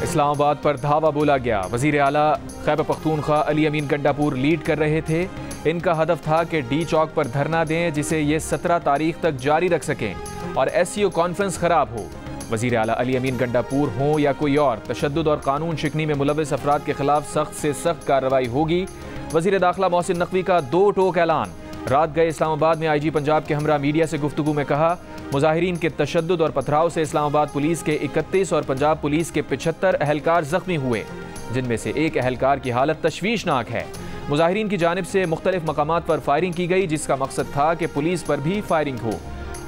इस्लामाबाद पर धावा बोला गया। वज़ीर आला खैबर पख्तूनख्वा अली अमीन गंडापुर लीड कर रहे थे। इनका हदफ था कि डी चौक पर धरना दें जिसे ये 17 तारीख तक जारी रख सकें और SCO कॉन्फ्रेंस खराब हो। वज़ीर आला अली अमीन गंडापुर हों या कोई और, तशद्दुद और कानून शिकनी में मुलव्वस अफराद के खिलाफ सख्त से सख्त कार्रवाई होगी। वज़ीर दाखिला मोहसिन नकवी का 2 टोक ऐलान। रात गए इस्लामाबाद में IG पंजाब के हमरा मीडिया से गुफ्तगू में कहा, मुजाहिरीन के तशद्दुद और पथराव से इस्लामाबाद पुलिस के 31 और पंजाब पुलिस के 75 अहलकार जख्मी हुए, जिनमें से एक अहलकार की हालत तशवीशनाक है। मुजाहिरीन की जानिब से मुख्तलिफ मकामात पर फायरिंग की गई, जिसका मकसद था कि पुलिस पर भी फायरिंग हो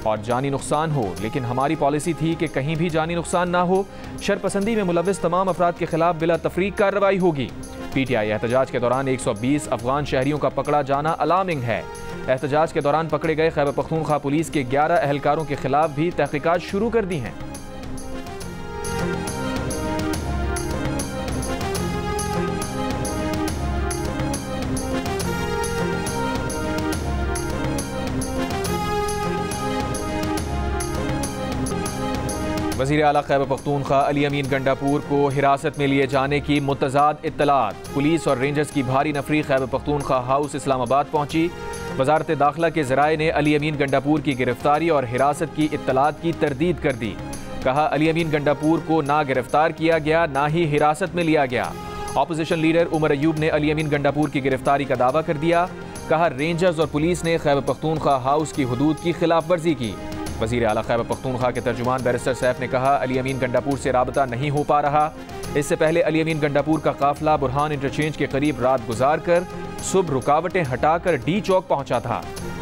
और जानी नुकसान हो, लेकिन हमारी पॉलिसी थी कि कहीं भी जानी नुकसान ना हो। शरपसंदी में मुलव्वस तमाम अफराद के खिलाफ बिला तफरीक कार्रवाई होगी। PTI एहतजाज के दौरान 120 अफगान शहरियों का पकड़ा जाना अलार्मिंग है। एहतजाज के दौरान पकड़े गए खैबर पख्तूनख्वा पुलिस के 11 अहलकारों के खिलाफ भी तहकीकात शुरू कर दी हैं। वज़ीर आला खैबर पख्तूनख्वा अली अमीन गंडापुर को हिरासत में लिए जाने की मुतज़ाद इत्तलात। पुलिस और रेंजर्स की भारी नफरी खैबर पख्तूनख्वा हाउस इस्लामाबाद पहुंची। वज़ारत दाखिला के ज़राए ने अली अमीन गंडापुर की गिरफ्तारी और हिरासत की इत्तलात की तरदीद कर दी। कहा, अली अमीन गंडापुर को ना गिरफ्तार किया गया, ना ही हिरासत में लिया गया। अपोजिशन लीडर उमर अयूब ने अली अमीन गंडापुर की गिरफ्तारी का दावा कर दिया। कहा, रेंजर्स और पुलिस ने खैबर पख्तूनख्वा हाउस की हुदूद की खिलाफ वर्जी की। वज़ीर आला खैबर पख्तूनख्वा के तर्जुमान बैरिस्टर सैफ ने कहा, अली अमीन गंडापुर से राबता नहीं हो पा रहा। इससे पहले अली अमीन गंडापुर का काफिला बुरहान इंटरचेंज के करीब रात गुजार कर सुबह रुकावटें हटाकर डी चौक पहुंचा था।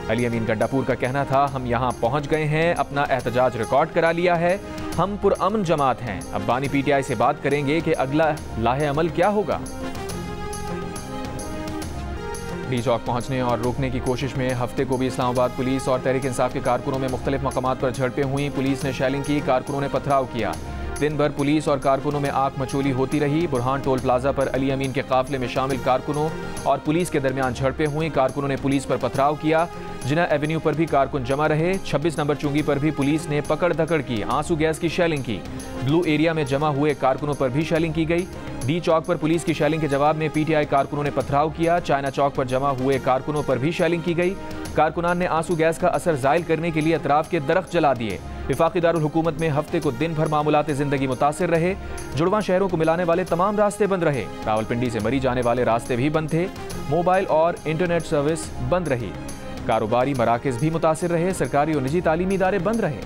अली अमीन गंडापुर का कहना था, हम यहां पहुंच गए हैं, अपना एहतजाज रिकॉर्ड करा लिया है, हम पुरअमन जमात हैं। अब बानी PTI से बात करेंगे कि अगला लाहे अमल क्या होगा। डी चौक पहुंचने और रोकने की कोशिश में हफ्ते को भी इस्लामाबाद पुलिस और तहरीक इंसाफ के कारकुनों में मुख्तलिफ मकामात पर झड़पें हुई। पुलिस ने शेलिंग की, कारकुनों ने पथराव किया। दिन भर पुलिस और कारकुनों में आंख मचोली होती रही। बुरहान टोल प्लाजा पर अली अमीन के काफिले में शामिल कारकुनों और पुलिस के दरमियान झड़पें हुई। कारकुनों ने पुलिस पर पथराव किया। जिना एवेन्यू पर भी कारकुन जमा रहे। 26 नंबर चुंगी पर भी पुलिस ने पकड़ धकड़ की, आंसू गैस की शेलिंग की। ब्लू एरिया में जमा हुए कारकुनों पर भी शेलिंग की गई। डी चौक पर पुलिस की शेलिंग के जवाब में PTI कारकुनों ने पथराव किया। चाइना चौक पर जमा हुए कारकुनों पर भी शेलिंग की गई। कारकुनान ने आंसू गैस का असर जायल करने के लिए अतराफ के दरख्त जला दिए। वफाकी दारुल हुकूमत में हफ्ते को दिन भर मामूलात जिंदगी मुतासिर रहे। जुड़वा शहरों को मिलाने वाले तमाम रास्ते बंद रहे। रावलपिंडी से मरी जाने वाले रास्ते भी बंद थे। मोबाइल और इंटरनेट सर्विस बंद रही। कारोबारी मराकज़ भी मुतासिर रहे। सरकारी और निजी तालीमी इदारे बंद रहे।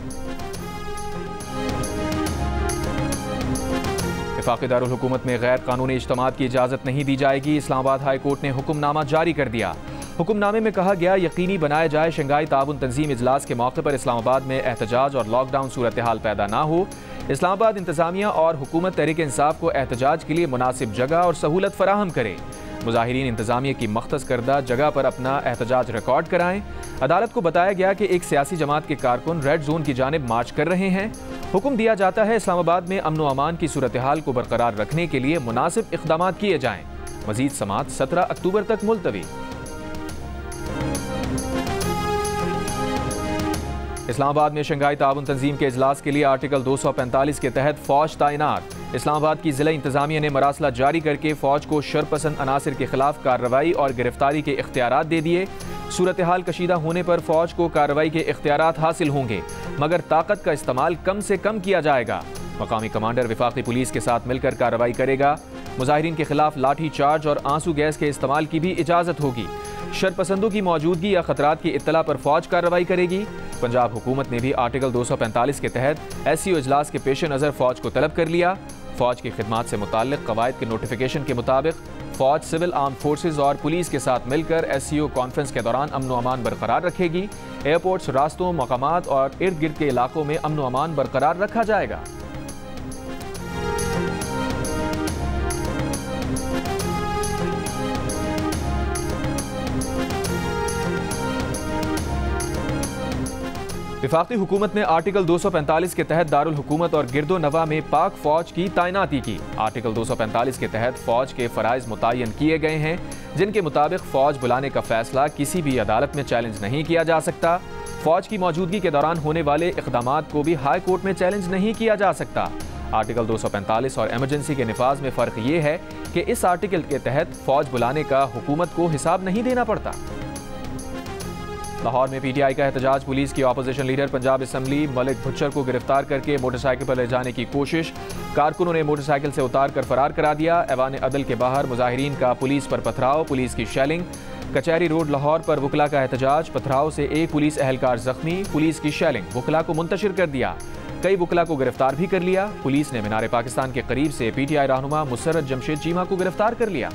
वफाकी दारुल हुकूमत में गैर कानूनी इज्तिमात की इजाज़त नहीं दी जाएगी। इस्लामाबाद हाई कोर्ट ने हुक्मनामा जारी कर दिया। हुक्मनामे में कहा गया, यकीनी बनाया जाए शंघाई ताउन तंजीम इजलास के मौके पर इस्लामाबाद में एहतजाज और लॉकडाउन सूरत हाल पैदा ना हो। इस्लामाबाद इंतजामिया और हुकूमत तहरीक इंसाफ को एहतजाज के लिए मुनासिब जगह और सहूलत फराहम करे। मुजाहिरीन इंतजामिया की मख्तस करदा जगह पर अपना एहतजाज रिकॉर्ड कराएं। अदालत को बताया गया कि एक सियासी जमात के कारकुन रेड जोन की जानिब मार्च कर रहे हैं। हुक्म दिया जाता है इस्लामाबाद में अमन व अमान की सूरत हाल को बरकरार रखने के लिए मुनासिब इक़दामात किए जाएं। मजीद समात 17 अक्टूबर तक मुलतवी। इस्लामाबाद में शंघाई ताउन तंजीम के इजलास के लिए आर्टिकल 245 के तहत फौज तैनात। इस्लामाबाद की जिला इंतजामिया ने मरासला जारी करके फौज को शरपसंद अनासिर के खिलाफ कार्रवाई और गिरफ्तारी के इख्तियारात दे दिए। सूरत हाल कशीदा होने पर फौज को कार्रवाई के इख्तियारात हासिल होंगे, मगर ताकत का इस्तेमाल कम से कम किया जाएगा। मकामी कमांडर वफाकी पुलिस के साथ मिलकर कार्रवाई करेगा। मुजाहिरीन के खिलाफ लाठी चार्ज और आंसू गैस के इस्तेमाल की भी इजाज़त होगी। शरपसंदों की मौजूदगी या खतरात की इत्तला पर फौज कार्रवाई करेगी। पंजाब हुकूमत ने भी आर्टिकल 245 के तहत SCO इजलास के पेश नज़र फौज को तलब कर लिया। फौज की खिदमात से मुताल्लिक़ कवायद के नोटिफिकेशन के मुताबिक फौज सिविल आर्म फोर्सेज और पुलिस के साथ मिलकर SCO कॉन्फ्रेंस के दौरान अमन व अमान बरकरार रखेगी। एयरपोर्ट्स, रास्तों, मकामात और इर्द गिर्द के इलाकों में अमन व अमान बरकरार रखा जाएगा। वफाकी हुकूमत ने आर्टिकल 245 के तहत दारुल हुकूमत और गिरदो नवा में पाक फौज की तैनाती की। आर्टिकल 245 के तहत फौज के फराइज मुतय्यन किए गए हैं, जिनके मुताबिक फौज बुलाने का फैसला किसी भी अदालत में चैलेंज नहीं किया जा सकता। फौज की मौजूदगी के दौरान होने वाले इक़दामात को भी हाई कोर्ट में चैलेंज नहीं किया जा सकता। आर्टिकल 245 और इमरजेंसी के निफाज में फ़र्क ये है कि इस आर्टिकल के तहत फ़ौज बुलाने का हुकूमत को हिसाब नहीं देना पड़ता। लाहौर में पीटीआई का एहतजाज, पुलिस की opposition leader Punjab assembly Malik Bhuchar को गिरफ्तार करके मोटरसाइकिल पर ले जाने की कोशिश, कारकुनों ने मोटरसाइकिल से उतार कर फरार करा दिया। ऐवान अदल के बाहर मुजाहिरीन का पुलिस पर पथराव, पुलिस की शेलिंग। कचहरी रोड लाहौर पर वकला का एहतजाज, पथराव से एक पुलिस एहलकार जख्मी, पुलिस की शेलिंग, वकला को मुंतशिर कर दिया। कई वकला को गिरफ्तार भी कर लिया। पुलिस ने मीनार पाकिस्तान के करीब से पीटीआई रहनुमा मुसर्रत जमशेद चीमा को गिरफ्तार कर लिया।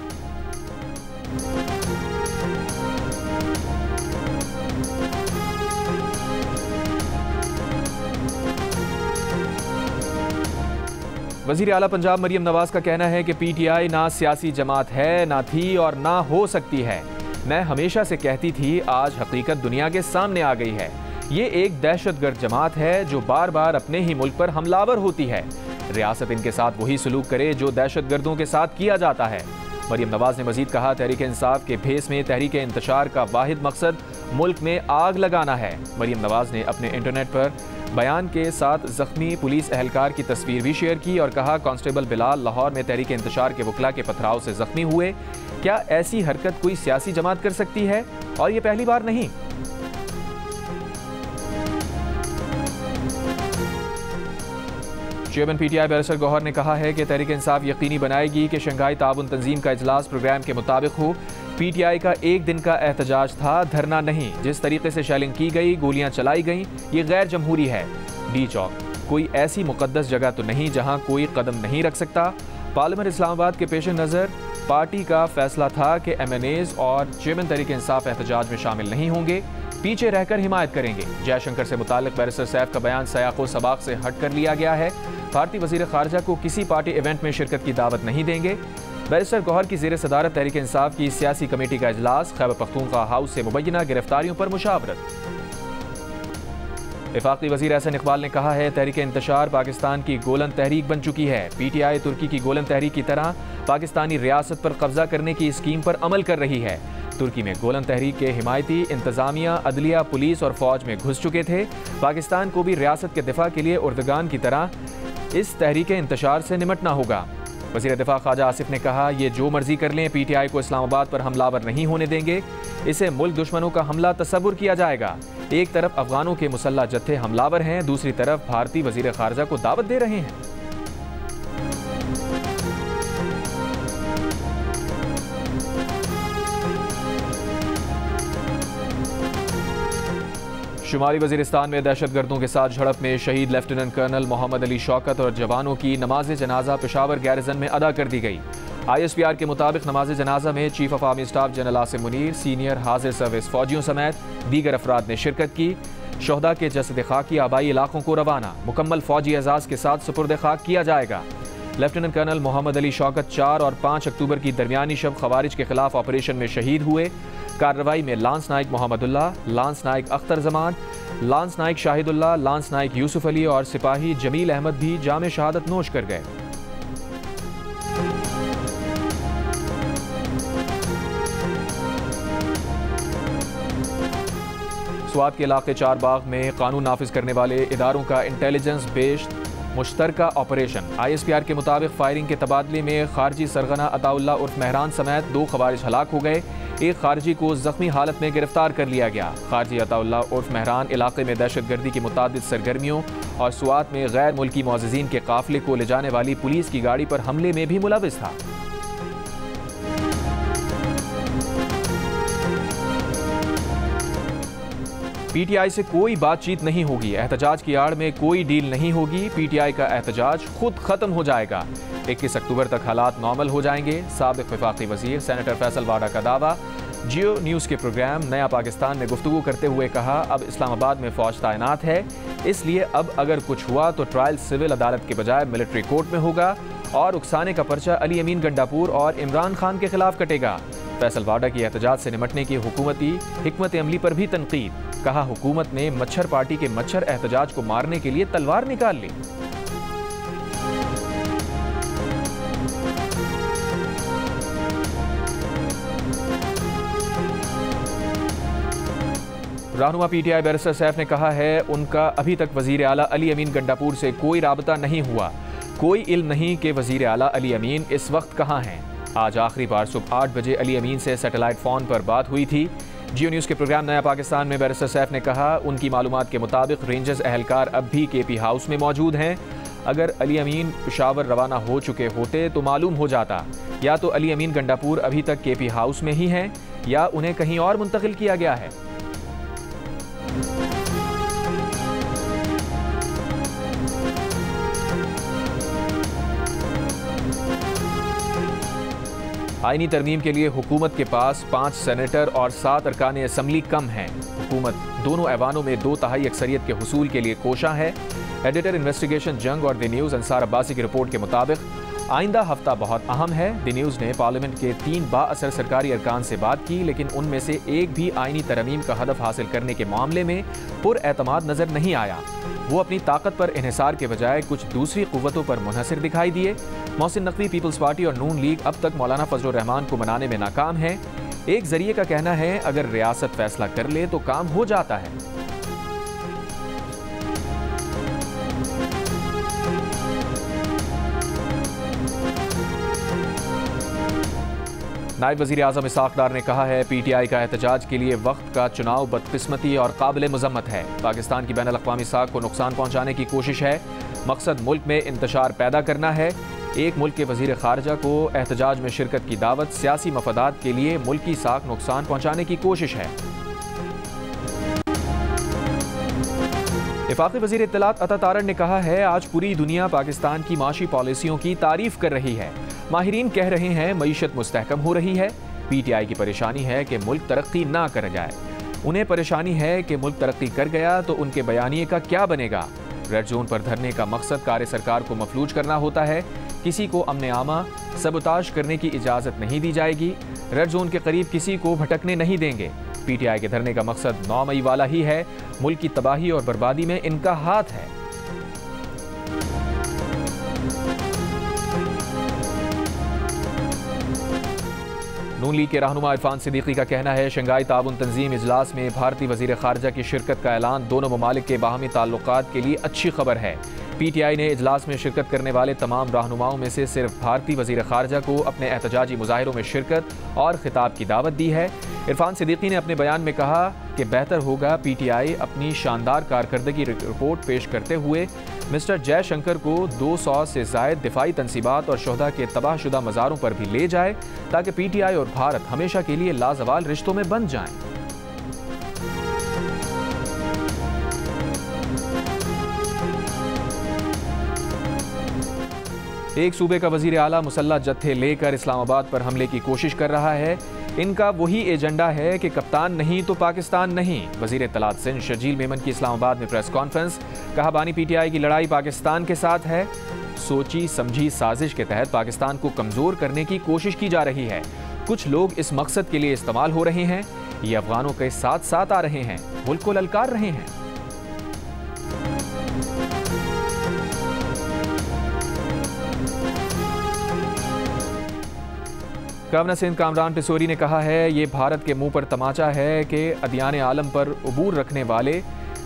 वज़ीर आला पंजाब मरियम नवाज का कहना है कि पीटीआई ना सियासी जमात है, ना थी और ना हो सकती है। मैं हमेशा से कहती थी, आज हकीकत दुनिया के सामने आ गई है। ये एक दहशतगर्द जमात है जो बार बार अपने ही मुल्क पर हमलावर होती है। रियासत इनके साथ वही सलूक करे जो दहशतगर्दों के साथ किया जाता है। मरियम नवाज ने मजीद कहा, तहरीक इंसाफ के भेस में तहरीक इंतशार का वाहिद मकसद मुल्क में आग लगाना है। मरियम नवाज ने अपने इंटरनेट पर बयान के साथ जख्मी पुलिस एहलकार की तस्वीर भी शेयर की और कहा, कांस्टेबल बिलाल लाहौर में तहरीक इंतशार के वकला के पथराव से जख्मी हुए। क्या ऐसी हरकत कोई सियासी जमात कर सकती है? और ये पहली बार नहीं। चेयरमैन पीटीआई बैरिस्टर गौहर ने कहा है कि तहरीक इंसाफ यकीनी बनाएगी कि शंघाई ताउन तंजीम का इजलास प्रोग्राम के मुताबिक हो। पीटीआई का एक दिन का एहतजाज था, धरना नहीं। जिस तरीके से शेलिंग की गई, गोलियां चलाई गईं, ये गैर जमहूरी है। डी चौक कोई ऐसी मुकद्दस जगह तो नहीं जहां कोई कदम नहीं रख सकता। पार्लियामेंट इस्लामाबाद के पेश नज़र पार्टी का फैसला था कि MNAs और चेयरमैन तहरीक इंसाफ एहतजाज में शामिल नहीं होंगे, पीछे रहकर हिमायत करेंगे। जयशंकर से मुतालिक बैरिस्टर सैफ का बयान सयाको सबाक से हट कर लिया गया है। भारतीय वजीर खारजा को किसी पार्टी इवेंट में शिरकत की दावत नहीं देंगे। बैरिस्टर गौहर की ज़ेर सदारत तहरीक इंसाफ की सियासी कमेटी का इजलास, खैबर पख्तूनख्वा हाउस से मुबैना गिरफ्तारियों पर मुशावरत। वफाकी वजीर एहसन इकबाल ने कहा है, तहरीक इंतशार पाकिस्तान की गोलन तहरीक बन चुकी है। पीटीआई तुर्की की गोलन तहरीक की तरह पाकिस्तानी रियासत पर कब्जा करने की स्कीम पर अमल कर रही है। तुर्की में गोलन तहरीक के हिमायती इंतजामिया, अदलिया, पुलिस और फौज में घुस चुके थे। पाकिस्तान को भी रियासत के दिफा के लिए उर्दगान की तरह इस तहरीक इंतशार से निमटना होगा। वज़ीर दिफा ख्वाजा आसिफ ने कहा, ये जो मर्जी कर लें, पीटीआई को इस्लामाबाद पर हमलावर नहीं होने देंगे। इसे मुल्क दुश्मनों का हमला तस्वुर किया जाएगा। एक तरफ अफगानों के मुसल्लह जत्थे हमलावर हैं, दूसरी तरफ भारतीय वज़ीर खारजा को दावत दे रहे हैं। शुमाली वजीरिस्तान में दहशतगर्दों के साथ झड़प में शहीद लेफ्टिनेंट कर्नल मोहम्मद अली शौकत और जवानों की नमाज जनाजा पेशावर गैरिजन में अदा कर दी गई। ISPR के मुताबिक नमाज जनाजा में chief of army staff general Asim Munir, senior हाजिर सर्विस फौजियों समेत दीगर अफराद ने शिरकत की। शोहदा के जसद खाकी आबाई इलाकों को रवाना मुकम्मल फौजी एजाज के साथ सुपुर्द खाक किया जाएगा। लेफ्टिनेंट कर्नल मोहम्मद अली शौकत 4 और 5 अक्टूबर की दरमियानी शब खवारिज के खिलाफ ऑपरेशन में शहीद हुए। कार्रवाई में lance naik Mohammadullah, lance naik Akhtar Zaman, lance naik Shahidullah, lance naik Yusuf Ali और सिपाही जमील अहमद भी जाम शहादत नोश कर गए। स्वात के इलाके चारबाग में कानून नाफिज करने वाले इदारों का इंटेलिजेंस बेस्ड मुश्तरका ऑपरेशन। ISPR के मुताबिक फायरिंग के तबादले में खारजी सरगना अताउल्ला उर्फ मेहरान समेत 2 खवारिज हलाक हो गए। एक खारजी को जख्मी हालत में गिरफ्तार कर लिया गया। खारजी अताउल्ला उर्फ मेहरान इलाके में दहशतगर्दी की मुतादिद सरगर्मियों और स्वात में गैर मुल्की मुअज़्ज़िज़ीन के काफिले को ले जाने वाली पुलिस की गाड़ी पर हमले में भी मुलविस था। पीटीआई से कोई बातचीत नहीं होगी, एहतजाज की आड़ में कोई डील नहीं होगी। पीटीआई का एहतजाज खुद खत्म हो जाएगा। 21 अक्टूबर तक हालात नॉर्मल हो जाएंगे। साबिक वफाकी वजीर सेनेटर फैसल वाडा का दावा। जियो न्यूज़ के प्रोग्राम नया पाकिस्तान में गुफ्तगू करते हुए कहा, अब इस्लामाबाद में फौज तैनात है, इसलिए अब अगर कुछ हुआ तो ट्रायल सिविल अदालत के बजाय मिलिट्री कोर्ट में होगा और उकसाने का पर्चा अली अमीन गंडापुर और इमरान खान के खिलाफ कटेगा। फैसल वाडा की एहतजाज से निमटने की हुकूमती हिकमत अमली पर भी तनकीद। कहा, हुकूमत ने मच्छर पार्टी के मच्छर एहतजाज को मारने के लिए तलवार निकाल ली। रहनुमा पीटीआई बैरिस्टर सैफ ने कहा है, उनका अभी तक वजीर आला अली अमीन गंडापुर से कोई राबता नहीं हुआ। कोई इल्म नहीं कि वज़ीर आला अली अमीन इस वक्त कहाँ हैं। आज आखिरी बार सुबह 8 बजे अली अमीन से सैटेलाइट फ़ोन पर बात हुई थी। जियो न्यूज़ के प्रोग्राम नया पाकिस्तान में बैरिस्टर सैफ ने कहा, उनकी मालूमात के मुताबिक रेंजर्स एहलकार अब भी केपी हाउस में मौजूद हैं। अगर अली अमीन पेशावर रवाना हो चुके होते तो मालूम हो जाता, या तो अली अमीन गंडापुर अभी तक केपी हाउस में ही हैं या उन्हें कहीं और मुंतकिल किया गया है। आईनी तरमीम के लिए हुकूमत के पास 5 सेनेटर और 7 अरकान असम्बली कम हैं। हुकूमत दोनों ऐवानों में 2/3 अक्सरियत के हुसूल के लिए कोशा है। एडिटर इन्वेस्टिगेशन जंग और द न्यूज़ अंसार अब्बासी की रिपोर्ट के मुताबिक आइंदा हफ्ता बहुत अहम है। द न्यूज़ ने पार्लियामेंट के 3 बाअसर सरकारी अरकान से बात की, लेकिन उनमें से एक भी आईनी तरमीम का हदफ हासिल करने के मामले में पुरएतमाद नजर नहीं आया। वो अपनी ताकत पर इन्हिसार के बजाय कुछ दूसरी कुव्वतों पर मुनहसिर दिखाई दिए। मोहसिन नकवी पीपल्स पार्टी और नून लीग अब तक मौलाना फजलुर रहमान को मनाने में नाकाम है। एक जरिए का कहना है, अगर रियासत फैसला कर ले तो काम हो जाता है। नायब वज़ीर आज़म इसाक़ डार ने कहा है, PTI का एहतजाज के लिए वक्त का चुनाव बदकिस्मती और काबिल मज़म्मत है। पाकिस्तान की बैनुल अक़वामी साख को नुकसान पहुँचाने की कोशिश है। मकसद मुल्क में इंतशार पैदा करना है। एक मुल्क के वज़ीर ख़ारजा को एहतजाज में शिरकत की दावत सियासी मफादात के लिए मुल्की साख नुकसान पहुँचाने की कोशिश है। वफाकी वज़ीर इत्तलात अता तारड़ ने कहा है, आज पूरी दुनिया पाकिस्तान की माशी पॉलिसियों की तारीफ कर रही है। माहिरीन कह रहे हैं मईशत मुस्तहकम हो रही है। PTI की परेशानी है कि मुल्क तरक्की ना कर जाए। उन्हें परेशानी है कि मुल्क तरक्की कर गया तो उनके बयानिए का क्या बनेगा। रेड जोन पर धरने का मकसद कार्य सरकार को मफलूज करना होता है। किसी को अमन आमा सबोताज करने की इजाज़त नहीं दी जाएगी। रेड जोन के करीब किसी को भटकने नहीं देंगे। PTI के धरने का मकसद 9 मई वाला ही है। मुल्क की तबाही और बर्बादी में इनका हाथ है। नून लीग के रहनुमा इरफान सिद्दीकी का कहना है, शंघाई ताउन तंजीम इजलास में भारतीय वज़ीर ख़ारजा की शिरकत का ऐलान दोनों ममालिक के बाहमी ताल्लुकात के लिए अच्छी खबर है। PTI ने इजलास में शिरकत करने वाले तमाम रहनुमाओं में से सिर्फ भारतीय वज़ीर ख़ारजा को अपने एहतजाजी मुजाहिरों में शिरकत और खिताब की दावत दी है। इरफान सिद्दीकी ने अपने बयान में कहा कि बेहतर होगा PTI अपनी शानदार कारकर्दगी रिपोर्ट पेश करते हुए मिस्टर जयशंकर को 200 से ज़ायद दिफाई तनसीबात और शोहदा के तबाहशुदा मज़ारों पर भी ले जाए, ताकि PTI और भारत हमेशा के लिए लाजवाल रिश्तों में बंध जाएं। एक सूबे का वज़ीर आला मुसल्लह जत्थे लेकर इस्लामाबाद पर हमले की कोशिश कर रहा है। इनका वही एजेंडा है कि कप्तान नहीं तो पाकिस्तान नहीं। वज़ीर इत्तलात सिंध शर्जील मेमन की इस्लामाबाद में प्रेस कॉन्फ्रेंस। कहा, बानी PTI की लड़ाई पाकिस्तान के साथ है। सोची समझी साजिश के तहत पाकिस्तान को कमज़ोर करने की कोशिश की जा रही है। कुछ लोग इस मकसद के लिए इस्तेमाल हो रहे हैं। ये अफगानों के साथ साथ आ रहे हैं, मुल्क को ललकार रहे हैं। गवर्नर सिंध कामरान टिसोरी ने कहा है, ये भारत के मुंह पर तमाचा है कि अदियान आलम पर उबूर रखने वाले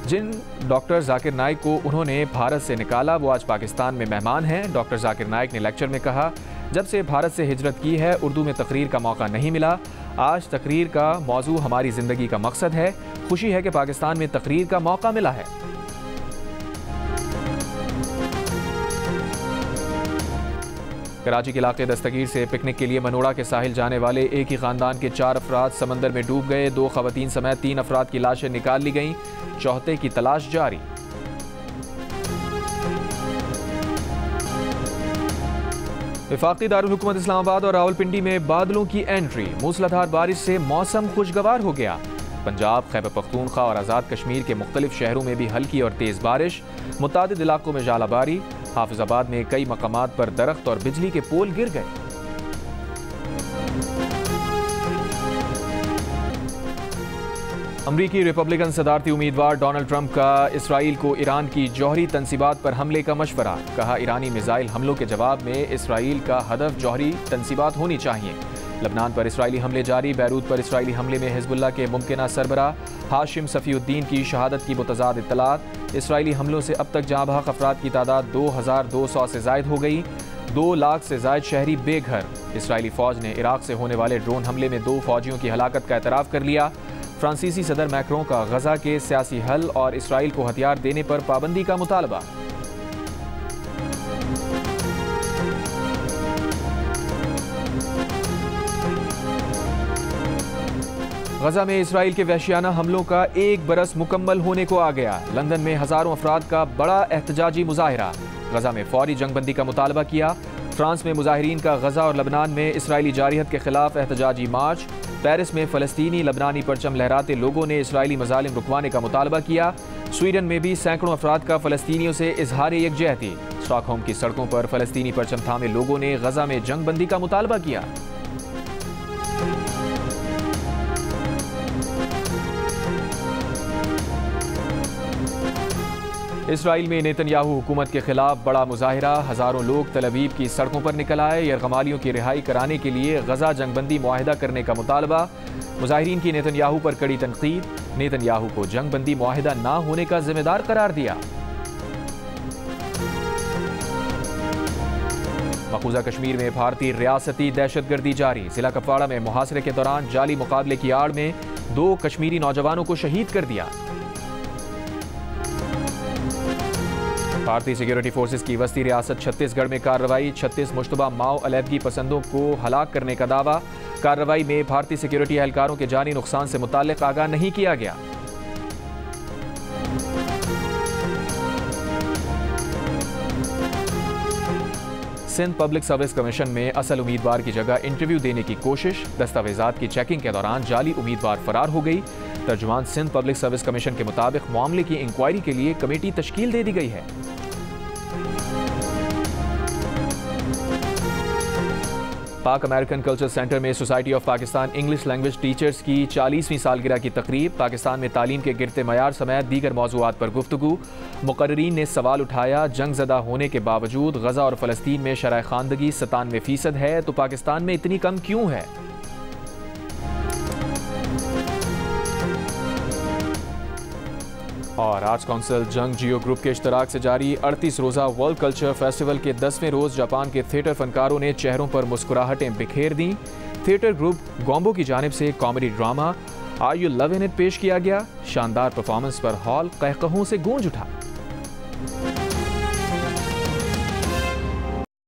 जिन डॉक्टर जाकिर नाइक को उन्होंने भारत से निकाला वो आज पाकिस्तान में मेहमान हैं। डॉक्टर जाकिर नाइक ने लेक्चर में कहा, जब से भारत से हिजरत की है उर्दू में तकरीर का मौका नहीं मिला। आज तकरीर का मौजू हमारी ज़िंदगी का मकसद है। खुशी है कि पाकिस्तान में तकरीर का मौका मिला है। कराची के इलाके दस्तगीर से पिकनिक के लिए मनोड़ा के साहिल जाने वाले एक ही खानदान के 4 अफराद समंदर में डूब गए। 2 खवातीन समेत 3 अफराद की लाशें निकाल ली गईं। चौथे की तलाश जारी। वफाकी दारुल हुकूमत इस्लामाबाद और रावलपिंडी में बादलों की एंट्री। मूसलाधार बारिश से मौसम खुशगवार हो गया। पंजाब, खैबर पख्तूनख्वा और आज़ाद कश्मीर के मुख्तलिफ शहरों में भी हल्की और तेज़ बारिश। मुतादिद इलाकों में जालाबारी। हाफिजाबाद में कई मकामात पर दरख्त और बिजली के पोल गिर गए। अमरीकी रिपब्लिकन सदारती उम्मीदवार डोनाल्ड ट्रंप का इसराइल को ईरान की जौहरी तनसीबात पर हमले का मशवरा। कहा, ईरानी मिसाइल हमलों के जवाब में इसराइल का हदफ जौहरी तनसीबात होनी चाहिए। लबनान पर इसराइली हमले जारी। बैरूत पर इसराइली हमले में हिजबुल्लाह के मुमकिना सरबराह हाशिम सफ़ीउद्दीन की शहादत की मुतज़ाद इत्तलात। इसराइली हमलों से अब तक जाँ बहक अफराद की तादाद 2200 से जायद हो गई। 2 लाख से जायद शहरी बेघर। इसराइली फौज ने इराक से होने वाले ड्रोन हमले में 2 फौजियों की हलाकत का एतराफ़ कर लिया। फ्रांसीसी सदर मैक्रों का गजा के सियासी हल और इसराइल को हथियार देने पर पाबंदी का मुतालबा। गजा में इसराइल के वहशियाना हमलों का 1 बरस मुकम्मल होने को आ गया। लंदन में हजारों अफराद का बड़ा एहतजाजी मुजाहिरा। गजा में फौरी जंगबंदी का मुतालबा किया। फ्रांस में मुजाहिरीन का गजा और लबनान में इसराइली जारियत के खिलाफ एहतजाजी मार्च। पेरिस में फ़लस्तीनी लबनानी परचम लहराते लोगों ने इसराइली मजालिम रुकवाने का मुतालबा किया। स्वीडन में भी सैकड़ों अफराद का फ़लस्तीनियों से इजहार यकजहती। स्टॉकहोम की सड़कों पर फ़लस्तीनी परचम थामे लोगों ने गजा में जंगबंदी का मुतालबा किया। इसराइल में नेतन्याहू हुकूमत के खिलाफ बड़ा मुजाहिरा। हजारों लोग तल अवीव की सड़कों पर निकल आए। यरगमालियों की रिहाई कराने के लिए गजा जंगबंदी मुआहिदा करने का मुतालबा। मुजाहिरीन की नेतन्याहू पर कड़ी तनकीद। नेतन्याहू को जंगबंदी मुआहिदा ना होने का जिम्मेदार करार दिया। मकबूजा कश्मीर में भारतीय रियासती दहशतगर्दी जारी। जिला कुपवाड़ा में मुहासरे के दौरान जाली मुकाबले की आड़ में 2 कश्मीरी नौजवानों को शहीद कर दिया। भारतीय सिक्योरिटी फोर्सेस की वस्ती रियासत छत्तीसगढ़ में कार्रवाई। 36 मुश्तबा माओ अलहदगी पसंदों को हलाक करने का दावा। कार्रवाई में भारतीय सिक्योरिटी एहलकारों के जानी नुकसान से मुताल्लिक आगाह नहीं किया गया। सिंध पब्लिक सर्विस कमीशन में असल उम्मीदवार की जगह इंटरव्यू देने की कोशिश। दस्तावेजात की चेकिंग के दौरान जाली उम्मीदवार फरार हो गई। तर्जुमान सिंध पब्लिक सर्विस कमीशन के मुताबिक मामले की इंक्वायरी के लिए कमेटी तश्कील दे दी गई है। पाक अमेरिकन कल्चर सेंटर में society of Pakistan English language teachers की 40वीं सालगिरह की तकरीब। पाकिस्तान में तालीम के गिरते मयार समेत दीगर मौज़ूआत पर गुफ्तगू। मुकर्रीरीन ने सवाल उठाया, जंगज़दा होने के बावजूद गजा और फ़लस्तीन में शरह ख़ानदगी 97% है तो पाकिस्तान में इतनी कम क्यों है। और आर्ट्स काउंसिल जंग जियो ग्रुप के इश्तराक से जारी 38 रोज़ा वर्ल्ड कल्चर फेस्टिवल के 10वें रोज़ जापान के थिएटर फनकारों ने चेहरों पर मुस्कुराहटें बिखेर दी। थिएटर ग्रुप गोम्बो की जानिब से comedy drama are you loving it पेश किया गया। शानदार परफॉर्मेंस पर हॉल कहकहों से गूंज उठा।